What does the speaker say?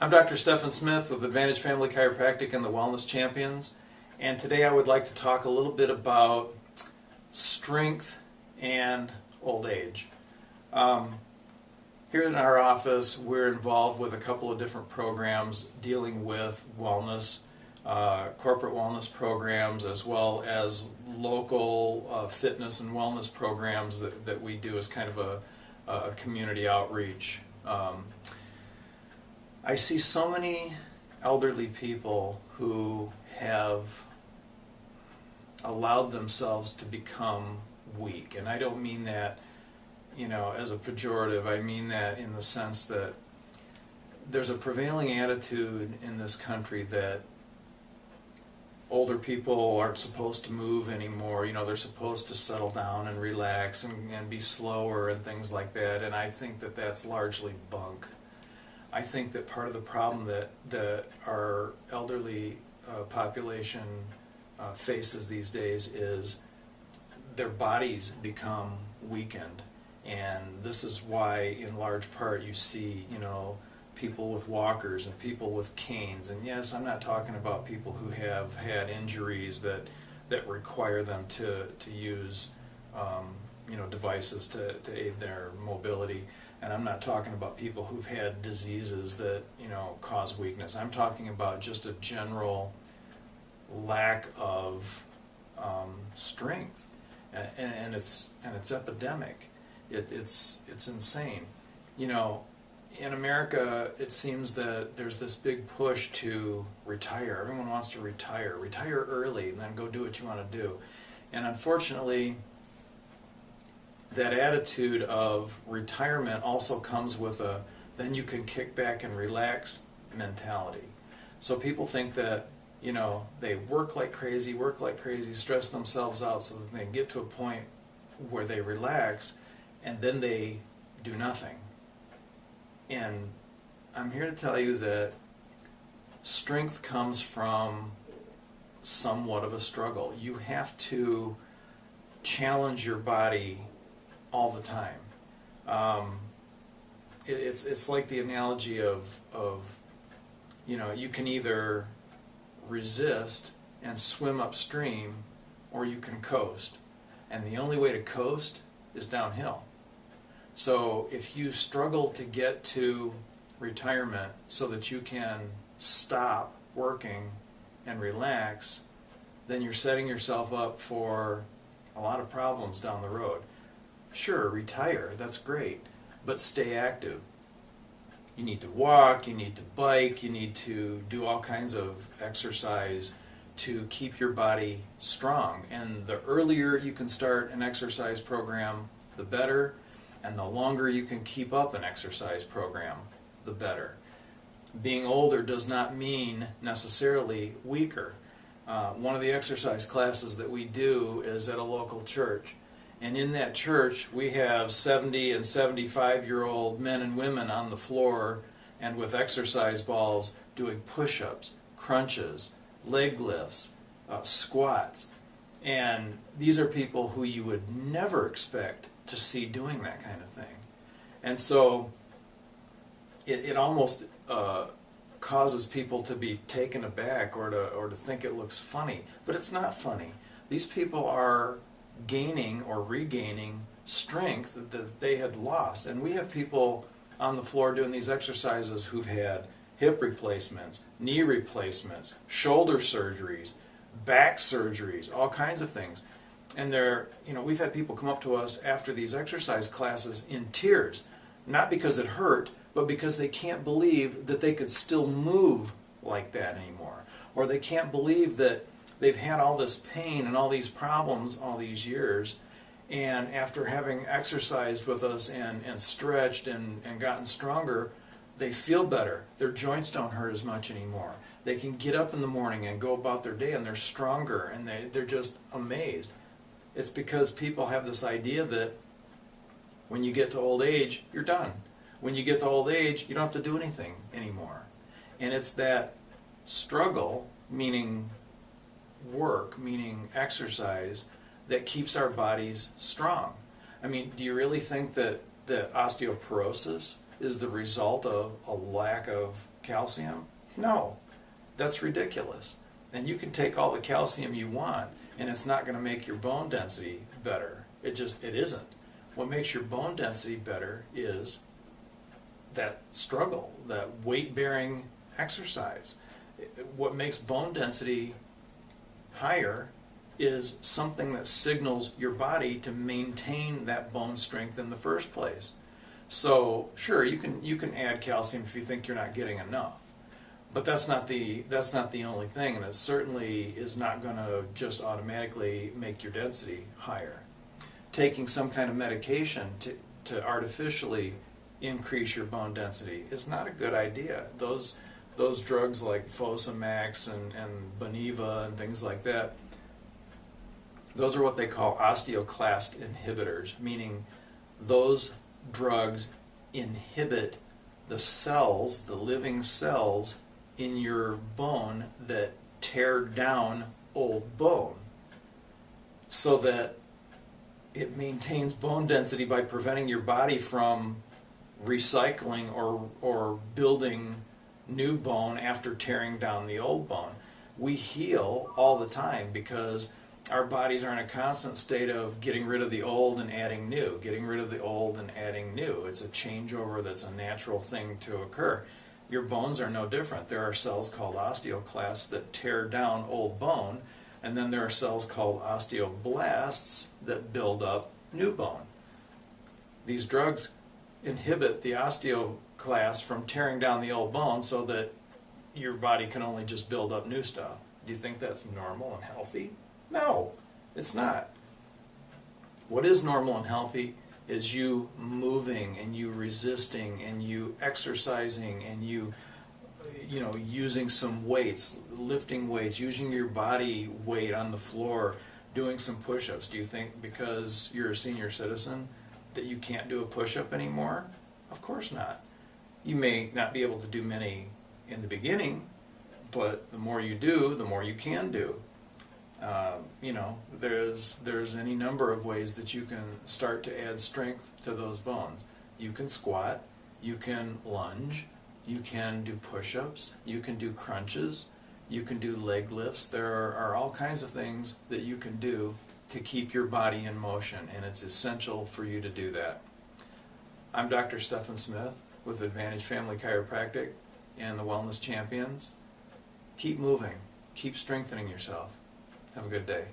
I'm Dr. Stephan Smith with Advantage Family Chiropractic and the Wellness Champions, and today I would like to talk a little bit about strength and old age. Here in our office, we're involved with a couple of different programs dealing with wellness, corporate wellness programs, as well as local fitness and wellness programs that we do as kind of a community outreach. I see so many elderly people who have allowed themselves to become weak, and I don't mean that, as a pejorative. I mean that in the sense that there's a prevailing attitude in this country that older people aren't supposed to move anymore. They're supposed to settle down and relax and be slower and things like that, and I think that that's largely bunk. I think that part of the problem that our elderly population faces these days is their bodies become weakened, and this is why in large part you see people with walkers and people with canes. And yes, I'm not talking about people who have had injuries that require them to use devices to aid their mobility. And I'm not talking about people who've had diseases that cause weakness. I'm talking about just a general lack of strength, and it's epidemic. It's insane. In America, it seems that there's this big push to retire. Everyone wants to retire early, and then go do what you want to do. And unfortunately, that attitude of retirement also comes with a then you can kick back and relax mentality. So people think that they work like crazy, stress themselves out so that they get to a point where they relax, and then they do nothing. And I'm here to tell you that strength comes from somewhat of a struggle. You have to challenge your body all the time. It's like the analogy of you can either resist and swim upstream, or you can coast, and the only way to coast is downhill. So if you struggle to get to retirement so that you can stop working and relax, then you're setting yourself up for a lot of problems down the road. Sure, retire, that's great, but stay active. You need to walk, you need to bike, you need to do all kinds of exercise to keep your body strong. And the earlier you can start an exercise program, the better, and the longer you can keep up an exercise program, the better. Being older does not mean necessarily weaker. One of the exercise classes that we do is at a local church. And in that church, we have 70 and 75-year-old men and women on the floor and with exercise balls doing push-ups, crunches, leg lifts, squats. And these are people who you would never expect to see doing that kind of thing. And so it almost causes people to be taken aback or to think it looks funny. But it's not funny. These people are gaining or regaining strength that they had lost. And we have people on the floor doing these exercises who've had hip replacements, knee replacements, shoulder surgeries, back surgeries, all kinds of things. And we've had people come up to us after these exercise classes in tears, not because it hurt, but because they can't believe that they could still move like that anymore, or they can't believe that they've had all this pain and all these problems all these years, and after having exercised with us and stretched and gotten stronger, they feel better. Their joints don't hurt as much anymore. They can get up in the morning and go about their day, and they're stronger, and they're just amazed. It's because people have this idea that when you get to old age, you're done. When you get to old age, you don't have to do anything anymore. And it's that struggle, meaning work, meaning exercise, that keeps our bodies strong. I mean, do you really think that osteoporosis is the result of a lack of calcium? No, that's ridiculous. And you can take all the calcium you want, and it's not going to make your bone density better. It isn't. What makes your bone density better is that struggle, that weight-bearing exercise. What makes bone density higher is something that signals your body to maintain that bone strength in the first place. So sure, you can add calcium if you think you're not getting enough, but that's not the only thing, and it certainly is not going to just automatically make your density higher. Taking some kind of medication to artificially increase your bone density is not a good idea. Those drugs like Fosamax and Boniva and things like that, those are what they call osteoclast inhibitors, meaning those drugs inhibit the cells, the living cells in your bone that tear down old bone, so that it maintains bone density by preventing your body from recycling or building new bone after tearing down the old bone. We heal all the time because our bodies are in a constant state of getting rid of the old and adding new, getting rid of the old and adding new. It's a changeover that's a natural thing to occur. Your bones are no different. There are cells called osteoclasts that tear down old bone, and then there are cells called osteoblasts that build up new bone. These drugs inhibit the osteoclasts from tearing down the old bone so that your body can only just build up new stuff. Do you think that's normal and healthy? No, it's not. What is normal and healthy is you moving and you resisting and you exercising and you using some weights, lifting weights, using your body weight on the floor, doing some push-ups. Do you think because you're a senior citizen that you can't do a push-up anymore? Of course not. You may not be able to do many in the beginning, but the more you do, the more you can do. There's any number of ways that you can start to add strength to those bones. You can squat, you can lunge, you can do push-ups, you can do crunches, you can do leg lifts. There are all kinds of things that you can do to keep your body in motion, and it's essential for you to do that. I'm Dr. Stephan Smith with Advantage Family Chiropractic and the Wellness Champions. Keep moving, keep strengthening yourself. Have a good day.